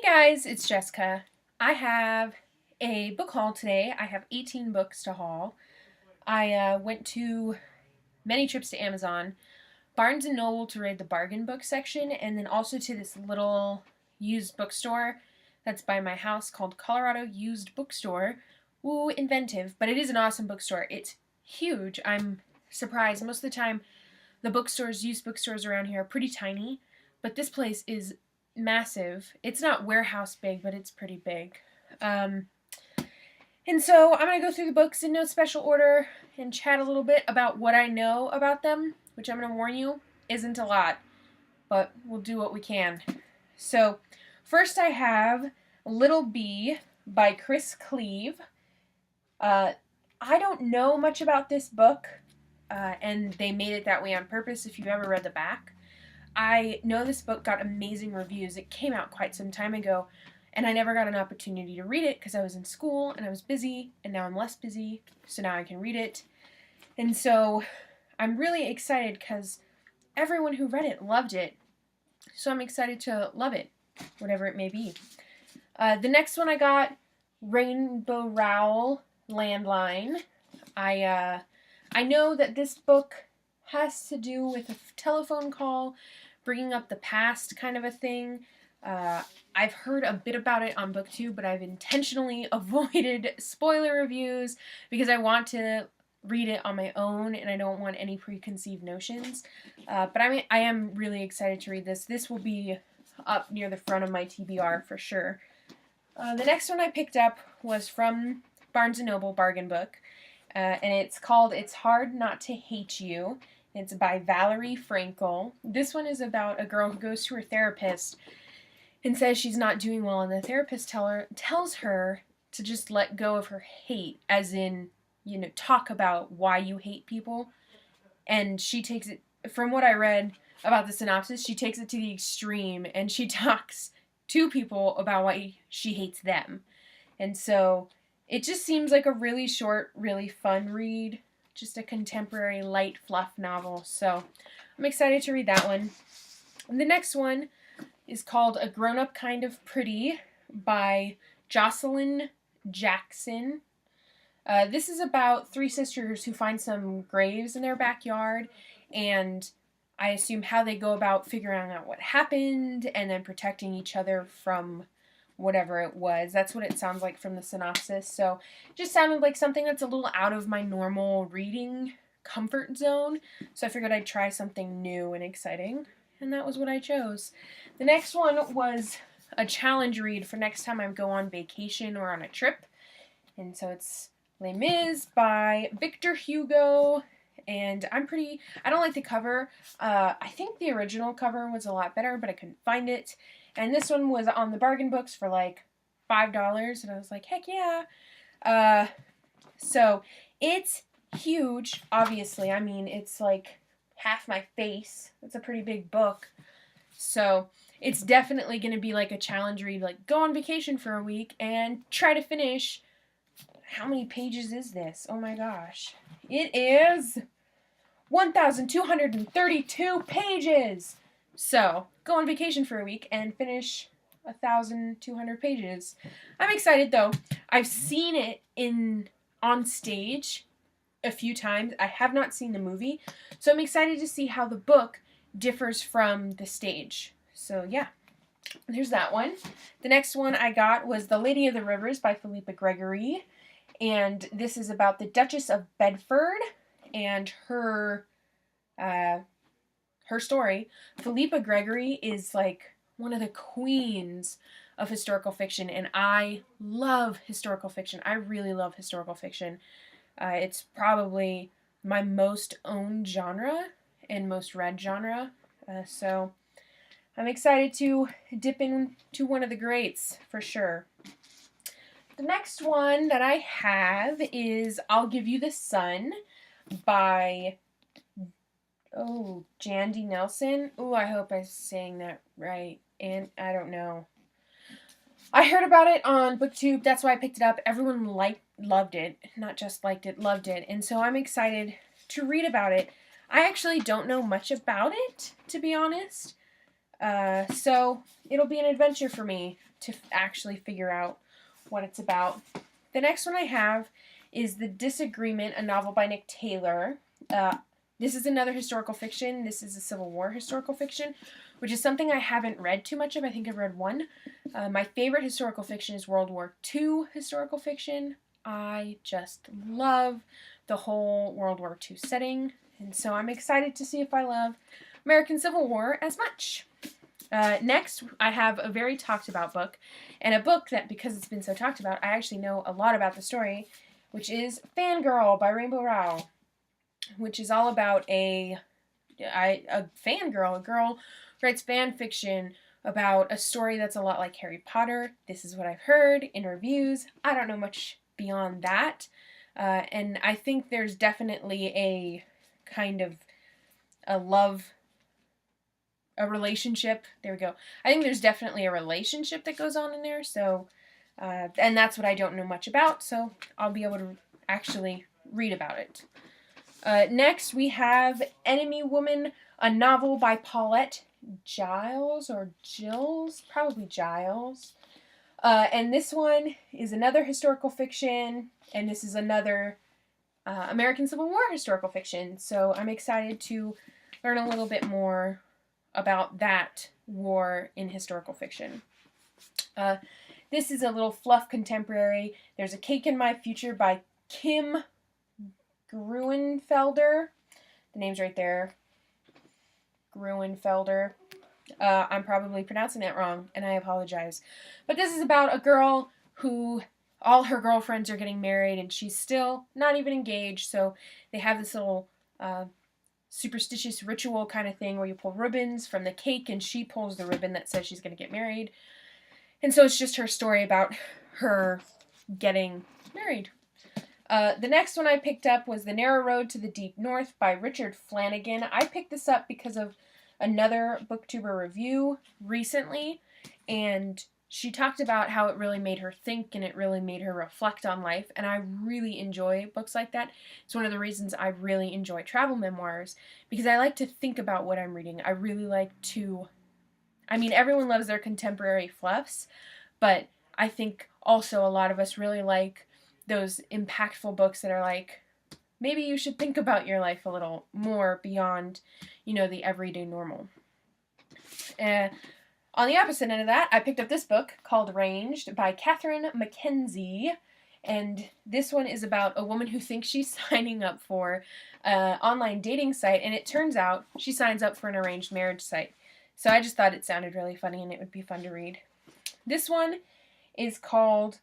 Guys, it's Jessica. I have a book haul today. I have 18 books to haul. I went to many trips to Amazon, Barnes& and Noble to raid the bargain book section, and then also to this little used bookstore that's by my house called Colorado Used Bookstore. Ooh, inventive, but it is an awesome bookstore. It's huge. I'm surprised. Most of the time, used bookstores around here are pretty tiny, but this place is massive. It's not warehouse big, but it's pretty big. And so I'm going to go through the books in no special order and chat a little bit about what I know about them, which I'm going to warn you isn't a lot, but we'll do what we can. So first I have Little Bee by Chris Cleave. I don't know much about this book, and they made it that way on purpose if you've ever read the back. I know this book got amazing reviews. It came out quite some time ago, and I never got an opportunity to read it because I was in school and I was busy, and now I'm less busy, so now I can read it. And so I'm really excited because everyone who read it loved it, so I'm excited to love it, whatever it may be. The next one I got, Rainbow Rowell Landline. I know that this book has to do with a telephone call, bringing up the past kind of a thing. I've heard a bit about it on BookTube, but I've intentionally avoided spoiler reviews because I want to read it on my own and I don't want any preconceived notions. But I am really excited to read this. This will be up near the front of my TBR for sure. The next one I picked up was from Barnes & Noble Bargain Book, and it's called It's Hard Not to Hate You. It's by Valerie Frankel. This one is about a girl who goes to her therapist and says she's not doing well, and the therapist tells her to just let go of her hate, as in, talk about why you hate people. And she takes it, from what I read about the synopsis, she takes it to the extreme, and she talks to people about why she hates them. And so it just seems like a really short, really fun read. Just a contemporary light fluff novel, so I'm excited to read that one. And the next one is called A Grown-Up Kind of Pretty by Jocelyn Jackson. This is about three sisters who find some graves in their backyard, and I assume how they go about figuring out what happened and then protecting each other from whatever it was. That's what it sounds like from the synopsis. So it just sounded like something that's a little out of my normal reading comfort zone. So I figured I'd try something new and exciting, and that was what I chose. The next one was a challenge read for next time I go on vacation or on a trip. And so it's Les Mis by Victor Hugo. And I don't like the cover. I think the original cover was a lot better, but I couldn't find it. And this one was on the bargain books for like $5, and I was like, heck yeah. So it's huge, obviously. I mean, it's like half my face. It's a pretty big book. So it's definitely going to be like a challenge read, like go on vacation for a week and try to finish. How many pages is this? Oh my gosh. It is 1,232 pages. So, go on vacation for a week and finish 1,200 pages. I'm excited though. I've seen it on stage a few times. I have not seen the movie, so I'm excited to see how the book differs from the stage. So yeah, there's that one. The next one I got was The Lady of the Rivers by Philippa Gregory, and this is about the Duchess of Bedford and her story. Philippa Gregory is like one of the queens of historical fiction, and I love historical fiction. I really love historical fiction. It's probably my most owned genre and most read genre, so I'm excited to dip into one of the greats for sure. The next one that I have is I'll Give You the Sun by Jandy Nelson. I hope I'm saying that right. And I don't know. I heard about it on BookTube. That's why I picked it up. Everyone loved it. Not just liked it, loved it. And so I'm excited to read about it. I actually don't know much about it, to be honest. So it'll be an adventure for me to actually figure out what it's about. The next one I have is The Disagreement, a novel by Nick Taylor. This is another historical fiction. This is a Civil War historical fiction, which is something I haven't read too much of. I think I've read one. My favorite historical fiction is World War II historical fiction. I just love the whole World War II setting, and so I'm excited to see if I love American Civil War as much. Next, I have a very talked about book, and a book that, because it's been so talked about, I actually know a lot about the story, which is Fangirl by Rainbow Rowell, which is all about a fangirl. A girl writes fan fiction about a story that's a lot like Harry Potter. This is what I've heard in reviews. I don't know much beyond that. And I think there's definitely a kind of a relationship. There we go. I think there's definitely a relationship that goes on in there. So, and that's what I don't know much about. So I'll be able to actually read about it. Next, we have Enemy Woman, a novel by Paulette Giles or Gills, probably Giles. And this one is another historical fiction, and this is another American Civil War historical fiction. So I'm excited to learn a little bit more about that war in historical fiction. This is a little fluff contemporary. There's a Cake in My Future by Kim Gruenfelder. The name's right there. Gruenfelder. I'm probably pronouncing that wrong, and I apologize. But this is about a girl who all her girlfriends are getting married, and she's still not even engaged, so they have this little superstitious ritual kind of thing where you pull ribbons from the cake, and she pulls the ribbon that says she's going to get married. And so it's just her story about her getting married. The next one I picked up was The Narrow Road to the Deep North by Richard Flanagan. I picked this up because of another booktuber review recently, and she talked about how it really made her think and it really made her reflect on life, and I really enjoy books like that. It's one of the reasons I really enjoy travel memoirs, because I like to think about what I'm reading. I really like to, I mean, everyone loves their contemporary fluffs, but I think also a lot of us really like those impactful books that are like, maybe you should think about your life a little more beyond, you know, the everyday normal. On the opposite end of that, I picked up this book called Ranged by Catherine Mackenzie. And this one is about a woman who thinks she's signing up for an online dating site, and it turns out she signs up for an arranged marriage site. So I just thought it sounded really funny and it would be fun to read. This one is called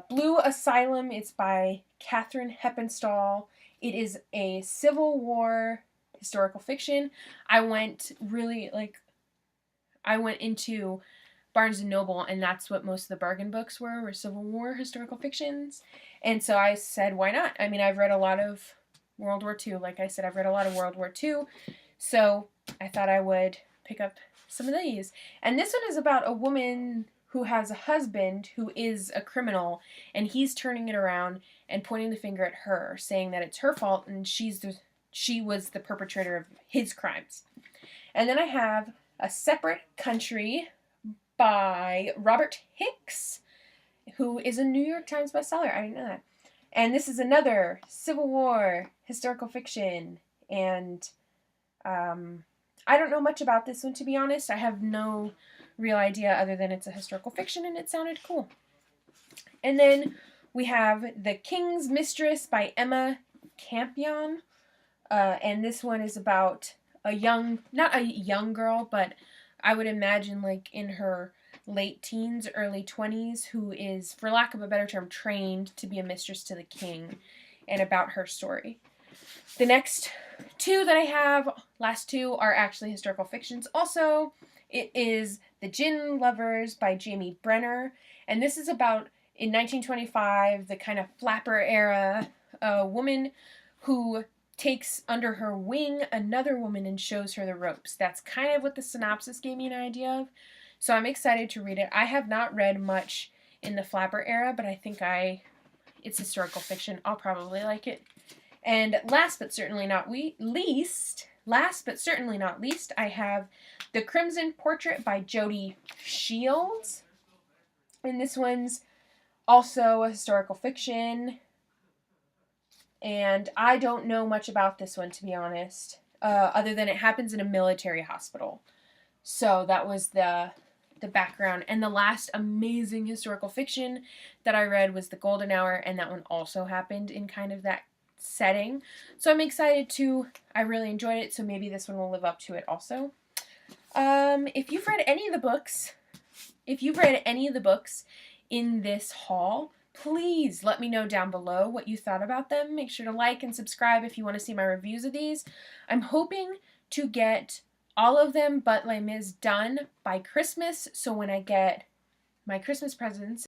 Blue Asylum. It's by Katherine Heppenstall. It is a Civil War historical fiction. I went into Barnes & Noble, and that's what most of the bargain books were Civil War historical fictions. And so I said, why not? I mean, I've read a lot of World War II. Like I said, I've read a lot of World War II. So I thought I would pick up some of these. And this one is about a woman who has a husband who is a criminal, and he's turning it around and pointing the finger at her, saying that it's her fault and she was the perpetrator of his crimes. And then I have A Separate Country by Robert Hicks, who is a New York Times bestseller. I didn't know that. And this is another Civil War historical fiction. And I don't know much about this one, to be honest. I have no real idea other than it's a historical fiction and it sounded cool. And then we have The King's Mistress by Emma Campion. And this one is about not a young girl, but I would imagine like in her late teens, early 20s, who is, for lack of a better term, trained to be a mistress to the king, and about her story. The next two that I have, last two, are actually historical fictions also. It is The Gin Lovers by Jamie Brenner, and this is about, in 1925, the kind of flapper era, a woman who takes under her wing another woman and shows her the ropes. That's kind of what the synopsis gave me an idea of. So I'm excited to read it. I have not read much in the flapper era, but I think it's historical fiction. I'll probably like it. And last but certainly not least, last but certainly not least, I have The Crimson Portrait by Jody Shields. And this one's also a historical fiction. And I don't know much about this one, to be honest, other than it happens in a military hospital. So that was the background. And the last amazing historical fiction that I read was The Golden Hour, and that one also happened in kind of that setting. So I'm excited I really enjoyed it, so maybe this one will live up to it also. If you've read any of the books in this haul, please let me know down below what you thought about them. Make sure to like and subscribe if you want to see my reviews of these. I'm hoping to get all of them but Les Mis done by Christmas, so when I get my Christmas presents